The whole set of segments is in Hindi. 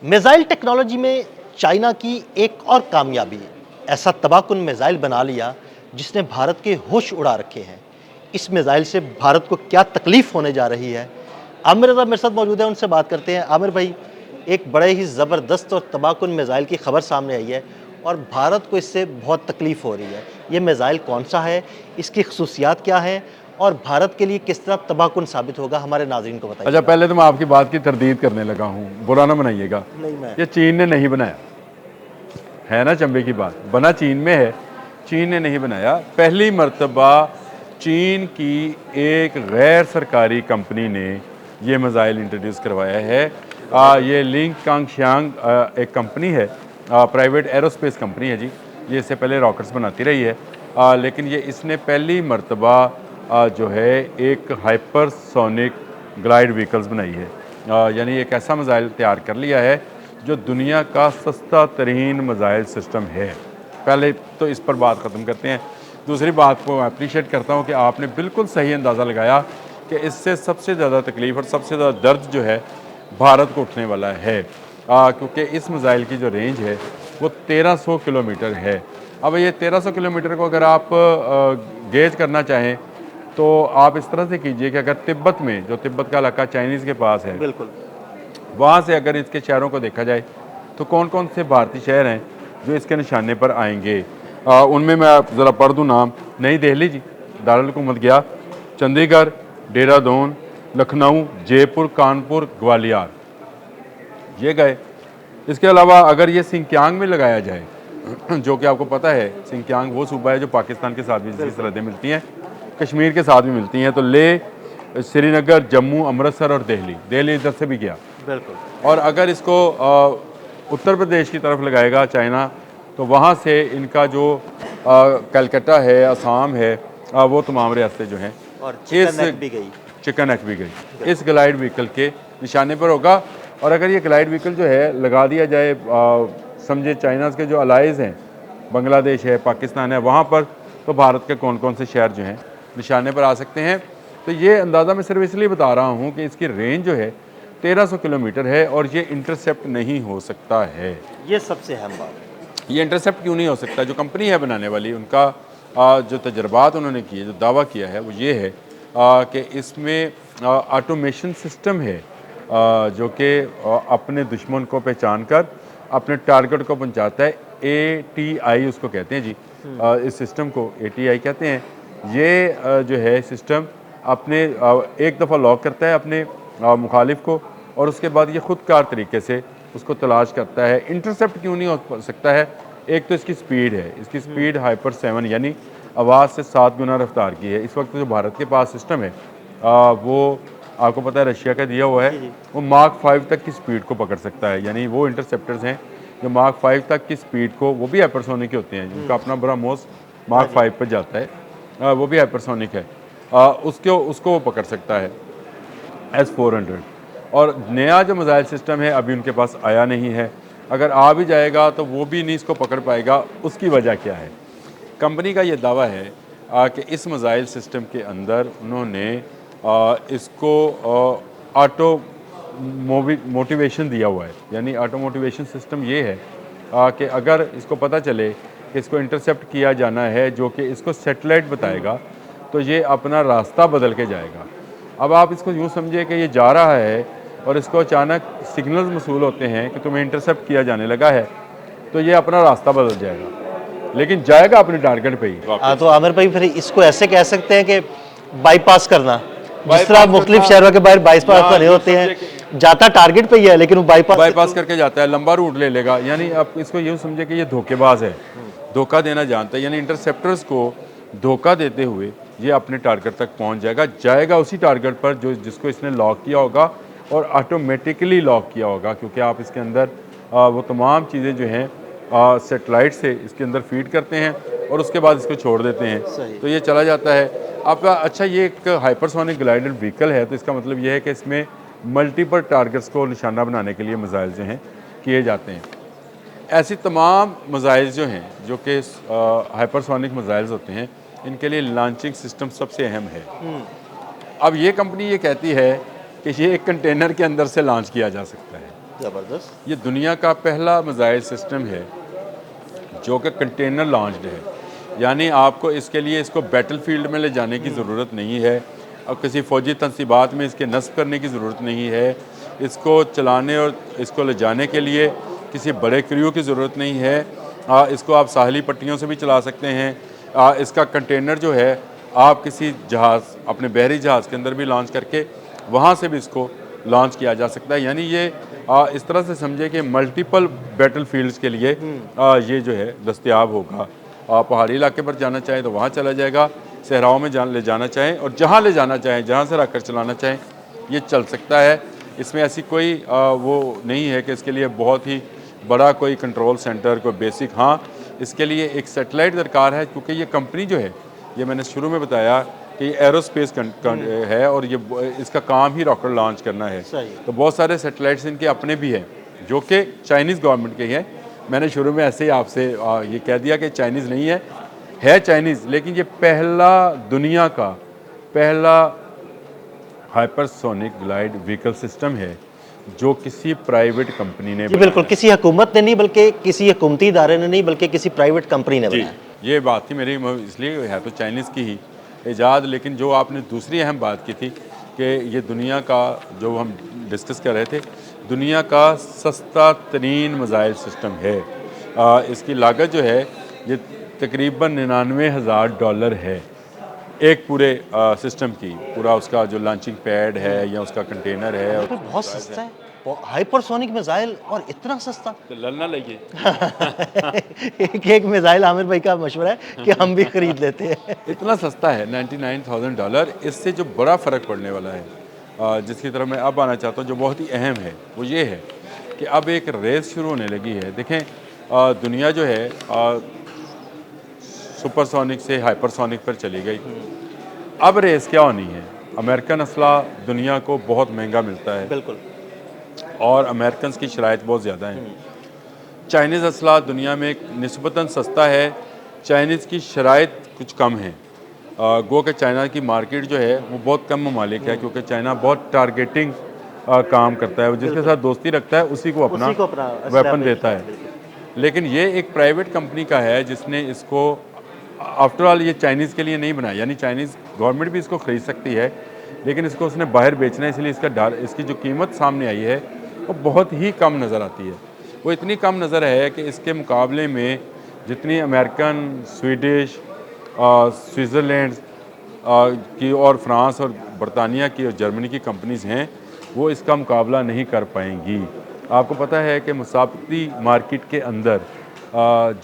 मिसाइल टेक्नोलॉजी में चाइना की एक और कामयाबी, ऐसा तबाहकुन मिसाइल बना लिया जिसने भारत के होश उड़ा रखे हैं। इस मिसाइल से भारत को क्या तकलीफ होने जा रही है? आमिर रज़ा मेरे साथ मौजूद है, उनसे बात करते हैं। आमिर भाई, एक बड़े ही ज़बरदस्त और तबाहकुन मिसाइल की खबर सामने आई है और भारत को इससे बहुत तकलीफ हो रही है। ये मिसाइल कौन सा है, इसकी खसूसियात क्या हैं और भारत के लिए किस तरह तबाहकुन साबित होगा, हमारे नाज़रीन को बताइए। अच्छा, पहले तो मैं आपकी बात की तरदीद करने लगा हूँ, बुरा ना बनाइएगा। नहीं, मैं ये चीन ने नहीं बनाया है ना, चंबे की बात बना चीन में है, चीन ने नहीं बनाया। पहली मर्तबा चीन की एक गैर सरकारी कंपनी ने ये मिसाइल इंट्रोड्यूस करवाया है। ये लिंग कांगशियांग एक कंपनी है, प्राइवेट एरोस्पेस कंपनी है जी। ये इससे पहले रॉकेट्स बनाती रही है, लेकिन ये इसने पहली मर्तबा जो है एक हाइपरसोनिक ग्लाइड व्हीकल्स बनाई है। यानी एक ऐसा मिसाइल तैयार कर लिया है जो दुनिया का सस्ता तरीन मिसाइल सिस्टम है। पहले तो इस पर बात ख़त्म करते हैं। दूसरी बात को अप्रिशिएट करता हूँ कि आपने बिल्कुल सही अंदाज़ा लगाया कि इससे सबसे ज़्यादा तकलीफ़ और सबसे ज़्यादा दर्द जो है भारत को उठने वाला है, क्योंकि इस मिसाइल की जो रेंज है वो 1300 किलोमीटर है। अब ये 1300 किलोमीटर को अगर आप गेज करना चाहें तो आप इस तरह से कीजिए कि अगर तिब्बत में, जो तिब्बत का इलाका चाइनीज़ के पास है, बिल्कुल वहाँ से अगर इसके शहरों को देखा जाए तो कौन कौन से भारतीय शहर हैं जो इसके निशाने पर आएंगे। उनमें मैं ज़रा पढ़ दूँ नाम। नई दिल्ली जी, दारुल हुकूमत गया, चंडीगढ़, देहरादून, लखनऊ, जयपुर, कानपुर, ग्वालियर, ये गए। इसके अलावा अगर ये सिंकियांग में लगाया जाए, जो कि आपको पता है सिंकियांग वो सूबा है जो पाकिस्तान के साथ भी इसकी सरहदें मिलती हैं, कश्मीर के साथ भी मिलती हैं, तो ले, श्रीनगर, जम्मू, अमृतसर और दिल्ली इधर से भी गया। बिल्कुल। और अगर इसको उत्तर प्रदेश की तरफ लगाएगा चाइना, तो वहाँ से इनका जो कलकत्ता है, असम है, वो तमाम रियासतें जो हैं, और चिकन नेक भी गई। चिकन नेक भी गई, इस ग्लाइड व्हीकल के निशाने पर होगा। और अगर ये ग्लाइड व्हीकल जो है लगा दिया जाए, समझे चाइना के जो अलाइज हैं, बांग्लादेश है, पाकिस्तान है, वहाँ पर, तो भारत के कौन कौन से शहर जो हैं निशाने पर आ सकते हैं। तो ये अंदाज़ा मैं सिर्फ इसलिए बता रहा हूँ कि इसकी रेंज जो है 1300 किलोमीटर है और ये इंटरसेप्ट नहीं हो सकता है। ये सबसे अहम बात है। ये इंटरसेप्ट क्यों नहीं हो सकता? जो कंपनी है बनाने वाली, उनका जो तजर्बात उन्होंने किए, जो दावा किया है वो ये है कि इसमें ऑटोमेशन सिस्टम है, जो कि अपने दुश्मन को पहचान कर अपने टारगेट को पहुंचाता है। ATI उसको कहते हैं जी, इस सिस्टम को ATI कहते हैं। ये जो है सिस्टम अपने एक दफ़ा लॉक करता है अपने मुखालिफ को, और उसके बाद ये ख़ुदकार तरीके से उसको तलाश करता है। इंटरसेप्ट क्यों नहीं हो सकता है? एक तो इसकी स्पीड है, इसकी स्पीड हाइपर 7 यानी आवाज़ से 7 गुना रफ्तार की है। इस वक्त जो भारत के पास सिस्टम है, वो आपको पता है रशिया का दिया हुआ है, वो मार्क 5 तक की स्पीड को पकड़ सकता है। यानी वो इंटरसेप्टर्स हैं जो मार्क 5 तक की स्पीड को, वो भी हाइपरसोनिक के होते हैं, जिनका अपना बड़ा मोस मार्क 5 पर जाता है, वो भी हाइपरसोनिक है, उसको वो पकड़ सकता है S-400। और नया जो मिसाइल सिस्टम है अभी उनके पास आया नहीं है, अगर आ भी जाएगा तो वो भी नहीं इसको पकड़ पाएगा। उसकी वजह क्या है? कंपनी का ये दावा है कि इस मिसाइल सिस्टम के अंदर उन्होंने इसको ऑटो मोटिवेशन दिया हुआ है। यानी ऑटो मोटिवेशन सिस्टम ये है कि अगर इसको पता चले कि इसको इंटरसेप्ट किया जाना है, जो कि इसको सैटेलाइट बताएगा, तो ये अपना रास्ता बदल के जाएगा। अब आप इसको यूँ समझिए कि ये जा रहा है और इसको अचानक सिग्नल्स मसूल होते हैं कि तुम्हें इंटरसेप्ट किया जाने लगा है, तो ये अपना रास्ता बदल जाएगा, लेकिन जाएगा अपने टारगेट पे ही। हाँ, तो आमिर भाई फिर इसको ऐसे कह सकते हैं कि बाईपास करना, जिस तरह मुख्तलिफ शहरों के बाहर बाईपास बने होते हैं, जाता टारगेट पे ही है लेकिन वो बाईपास करके जाता है, लंबा रूट ले लेगा। यानी आप इसको यूँ समझे कि ये धोखेबाज है, धोखा देना जानता है। यानी इंटरसेप्टर्स को धोखा देते हुए ये अपने टारगेट तक पहुंच जाएगा उसी टारगेट पर जो जिसको इसने लॉक किया होगा, और ऑटोमेटिकली लॉक किया होगा, क्योंकि आप इसके अंदर वो तमाम चीज़ें जो हैं सेटेलाइट से इसके अंदर फीड करते हैं और उसके बाद इसको छोड़ देते हैं, तो ये चला जाता है आपका। अच्छा, ये एक हाइपरसोनिक ग्लाइडेड व्हीकल है, तो इसका मतलब ये है कि इसमें मल्टीपल टारगेट्स को निशाना बनाने के लिए मिसाइल जो हैं किए जाते हैं। ऐसी तमाम मिसाइल जो हैं, जो कि हाइपरसोनिक मिसाइल्स होते हैं, इनके लिए लॉन्चिंग सिस्टम सबसे अहम है। अब ये कंपनी ये कहती है कि ये एक कंटेनर के अंदर से लॉन्च किया जा सकता है। ज़बरदस्त। ये दुनिया का पहला मिसाइल सिस्टम है जो कि कंटेनर लॉन्च्ड है, यानी आपको इसके लिए इसको बैटलफील्ड में ले जाने की ज़रूरत नहीं है और किसी फ़ौजी तनसीबात में इसके नस्ब करने की ज़रूरत नहीं है। इसको चलाने और इसको ले जाने के लिए किसी बड़े क्रू की ज़रूरत नहीं है। इसको आप साहली पट्टियों से भी चला सकते हैं। इसका कंटेनर जो है आप किसी जहाज़, अपने बहरी जहाज़ के अंदर भी लॉन्च करके वहाँ से भी इसको लॉन्च किया जा सकता है। यानी ये इस तरह से समझे कि मल्टीपल बैटलफील्ड्स के लिए ये जो है दस्तयाब होगा। आप पहाड़ी इलाके पर जाना चाहें तो वहाँ चला जाएगा, सहराओं में ले जाना चाहें और जहाँ ले जाना चाहें, जहाँ से रखकर चलाना चाहें, ये चल सकता है। इसमें ऐसी कोई वो नहीं है कि इसके लिए बहुत ही बड़ा कोई कंट्रोल सेंटर, कोई बेसिक। हाँ, इसके लिए एक सैटेलाइट दरकार है, क्योंकि ये कंपनी जो है, ये मैंने शुरू में बताया कि ये एरोस्पेस है और ये इसका काम ही रॉकेट लॉन्च करना है। तो बहुत सारे सैटेलाइट्स इनके अपने भी हैं जो कि चाइनीज़ गवर्नमेंट के हैं। मैंने शुरू में ऐसे ही आपसे ये कह दिया कि चाइनीज़ नहीं है चाइनीज़, लेकिन ये दुनिया का पहला हाइपरसोनिक ग्लाइड व्हीकल सिस्टम है जो किसी प्राइवेट कंपनी ने बिल्कुल, किसी हुकूमत ने नहीं, बल्कि किसी हुकूमती इदारे ने नहीं, बल्कि किसी प्राइवेट कंपनी ने बनाया। ये बात थी मेरी, इसलिए है तो चाइनीज़ की ही ईजाद। लेकिन जो आपने दूसरी अहम बात की थी कि ये दुनिया का, जो हम डिस्कस कर रहे थे, दुनिया का सस्ता तरीन मिसाइल सिस्टम है। इसकी लागत जो है ये तकरीबन $99,000 है एक पूरे सिस्टम की। पूरा उसका जो लॉन्चिंग पैड है या उसका कंटेनर है, तो बहुत सस्ता है, हाइपरसोनिक मिसाइल, और इतना सस्ता। तो ललना लगे। एक मिसाइल आमिर भाई का मशवरा है कि हम भी खरीद लेते हैं। इतना सस्ता है $99,000। इससे जो बड़ा फ़र्क पड़ने वाला है, जिसकी तरफ मैं अब आना चाहता हूँ, जो बहुत ही अहम है, वो ये है कि अब एक रेस शुरू होने लगी है। देखें, दुनिया जो है सुपरसोनिक से हाइपरसोनिक पर चली गई। अब रेस क्या होनी है? अमेरिकन असला दुनिया को बहुत महंगा मिलता है, बिल्कुल, और अमेरिकन की शराइत बहुत ज़्यादा है। चाइनीज़ असला दुनिया में निस्बतन सस्ता है, चाइनीज़ की शराइत कुछ कम है। गो के चाइना की मार्केट जो है वो बहुत कम ममालिक है, क्योंकि चाइना बहुत टारगेटिंग काम करता है। वो जिसके साथ दोस्ती रखता है उसी को अपना वेपन देता है। लेकिन ये एक प्राइवेट कंपनी का है जिसने इसको, आफ्टर ऑल ये चाइनीज़ के लिए नहीं बनाया, यानी चाइनीज़ गवर्नमेंट भी इसको ख़रीद सकती है, लेकिन इसको उसने बाहर बेचना है, इसलिए इसकी जो कीमत सामने आई है वो बहुत ही कम नज़र आती है। वो इतनी कम नज़र है कि इसके मुकाबले में जितनी अमेरिकन, स्वीडिश, स्विट्ज़रलैंड की और फ्रांस और बरतानिया की और जर्मनी की कंपनीज़ हैं, वो इसका मुकाबला नहीं कर पाएंगी। आपको पता है कि मुसाफती मार्केट के अंदर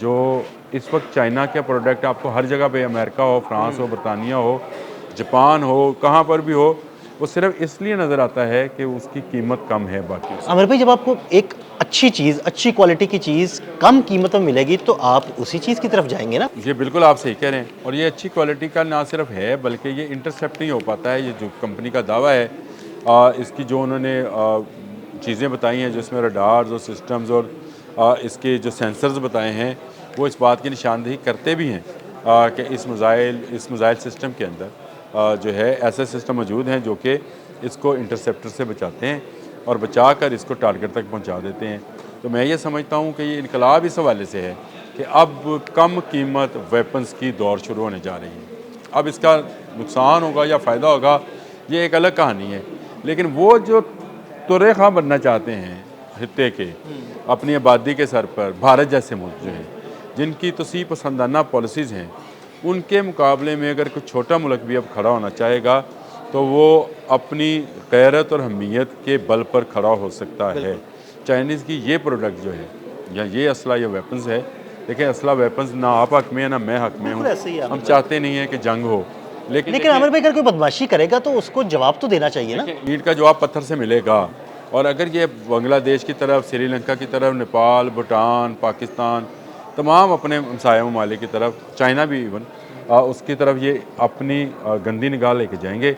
जो इस वक्त चाइना के प्रोडक्ट आपको हर जगह पे, अमेरिका हो, फ्रांस हो, बरतानिया हो, जापान हो, कहाँ पर भी हो, वो सिर्फ इसलिए नज़र आता है कि उसकी कीमत कम है बाकी से। आमिर भाई, जब आपको एक अच्छी चीज़, अच्छी क्वालिटी की चीज़ कम कीमत में मिलेगी तो आप उसी चीज़ की तरफ जाएंगे ना। ये बिल्कुल आप सही कह रहे हैं, और ये अच्छी क्वालिटी का ना सिर्फ है बल्कि ये इंटरसेप्ट नहीं हो पाता है। ये जो कंपनी का दावा है, इसकी जो उन्होंने चीज़ें बताई हैं, जो इसमें रडार्स और सिस्टम्स और इसके जो सेंसर्स बताए हैं, वो इस बात की निशानदेही करते भी हैं कि इस मिसाइल सिस्टम के अंदर जो है ऐसे सिस्टम मौजूद हैं जो कि इसको इंटरसेप्टर से बचाते हैं और बचा कर इसको टारगेट तक पहुंचा देते हैं। तो मैं ये समझता हूं कि ये इनकलाब इस हवाले से है कि अब कम कीमत वेपन्स की दौर शुरू होने जा रही है। अब इसका नुकसान होगा या फ़ायदा होगा, ये एक अलग कहानी है। लेकिन वो जो तुरे खां बनना चाहते हैं खित्ते के, अपनी आबादी के सर पर, भारत जैसे मुल्क जो हैं, जिनकी तोसी पसंदाना पॉलिसीज़ हैं, उनके मुकाबले में अगर कोई छोटा मुल्क भी अब खड़ा होना चाहेगा तो वो अपनी गैरत और हमीयत के बल पर खड़ा हो सकता है। चाइनीज़ की ये प्रोडक्ट जो है, या ये असला या वेपन्स है, देखिए असला वेपन्स ना आप हक में है ना मैं हक में हूँ, हम चाहते नहीं हैं कि जंग हो। लेकिन आमिर भाई, अगर कोई बदमाशी करेगा तो उसको जवाब तो देना चाहिए ना। ईंट का जवाब पत्थर से मिलेगा। और अगर ये बांग्लादेश की तरफ, श्रीलंका की तरफ, नेपाल, भूटान, पाकिस्तान, तमाम अपने हमसाया ममालिक की तरफ, चाइना भी इवन उसकी तरफ ये अपनी गंदी निगाह लेके जाएंगे,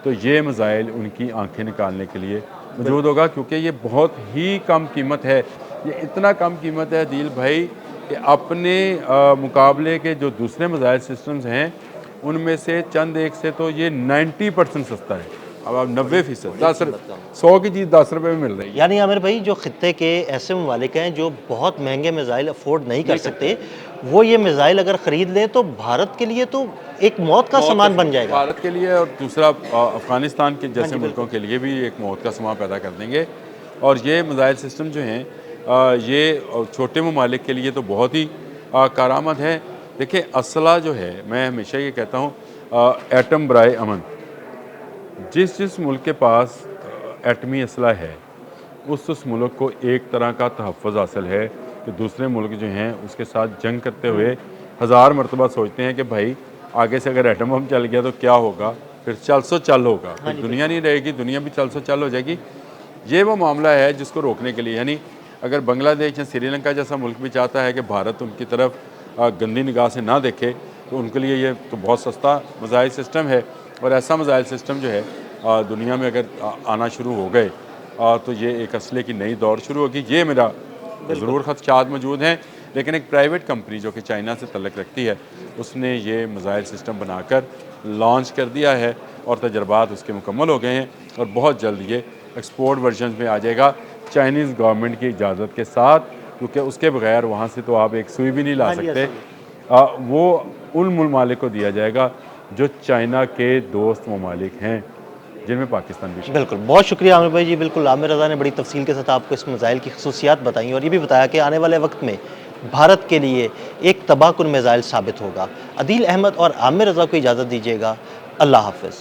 तो ये मिसाइल उनकी आंखें निकालने के लिए मौजूद होगा, क्योंकि ये बहुत ही कम कीमत है। ये इतना कम कीमत है दिल भाई कि अपने मुकाबले के जो दूसरे मिसाइल सिस्टम्स हैं उनमें से चंद एक से तो ये 90% सस्ता है। अब आप 90%, 100 की चीज़ 10 रुपये में मिल रही है। यानी आमिर भाई, जो खित्ते के ऐसे ममालिक हैं जो बहुत महंगे मिसाइल अफोर्ड नहीं कर सकते, वो ये मिसाइल अगर ख़रीद लें तो भारत के लिए तो एक मौत का सामान बन जाएगा। भारत के लिए, और दूसरा अफ़गानिस्तान के जैसे मुल्कों के लिए भी एक मौत का सामान पैदा कर देंगे। और ये मिसाइल सिस्टम जो हैं ये छोटे ममालिक के लिए तो बहुत ही कारआमद है। देखिए, असला जो है, मैं हमेशा ये कहता हूँ एटम बराए अमन, जिस मुल्क के पास एटमी असला है उस मुल्क को एक तरह का तहफ़्फ़ुज़ हासिल है कि दूसरे मुल्क जो हैं उसके साथ जंग करते हुए हज़ार मरतबा सोचते हैं कि भाई आगे से अगर एटम बम चल गया तो क्या होगा, फिर चल सो चल होगा, फिर दुनिया नहीं रहेगी, दुनिया भी चल सो चल हो जाएगी। ये वो मामला है जिसको रोकने के लिए, यानी अगर बांग्लादेश या श्रीलंका जैसा मुल्क भी चाहता है कि भारत उनकी तरफ गंदी निगाह से ना देखे, तो उनके लिए ये तो बहुत सस्ता मिसाइल सिस्टम है। और ऐसा मिसाइल सिस्टम जो है दुनिया में अगर आना शुरू हो गए तो ये एक असले की नई दौर शुरू होगी। ये मेरा ज़रूर ख़दशात मौजूद हैं, लेकिन एक प्राइवेट कंपनी जो कि चाइना से तल्लुक़ रखती है उसने ये मिसाइल सिस्टम बनाकर लॉन्च कर दिया है और तजर्बात उसके मुकम्मल हो गए हैं और बहुत जल्द ये एक्सपोर्ट वर्जन में आ जाएगा चाइनीज़ गवर्नमेंट की इजाज़त के साथ, क्योंकि उसके बगैर वहाँ से तो आप एक सुई भी नहीं ला सकते। वो उन ममालिक को दिया जाएगा जो चाइना के दोस्त ममालिक हैं, जिनमें पाकिस्तान भी। बिल्कुल, बहुत शुक्रिया आमिर भाई जी। बिल्कुल, आमिर रज़ा ने बड़ी तफसील के साथ आपको इस मिसाइल की खसूसियात बताई और ये भी बताया कि आने वाले वक्त में भारत के लिए एक तबाहकुन मिसाइल साबित होगा। अदील अहमद और आमिर रज़ा को इजाज़त दीजिएगा। अल्लाह हाफ़िज़।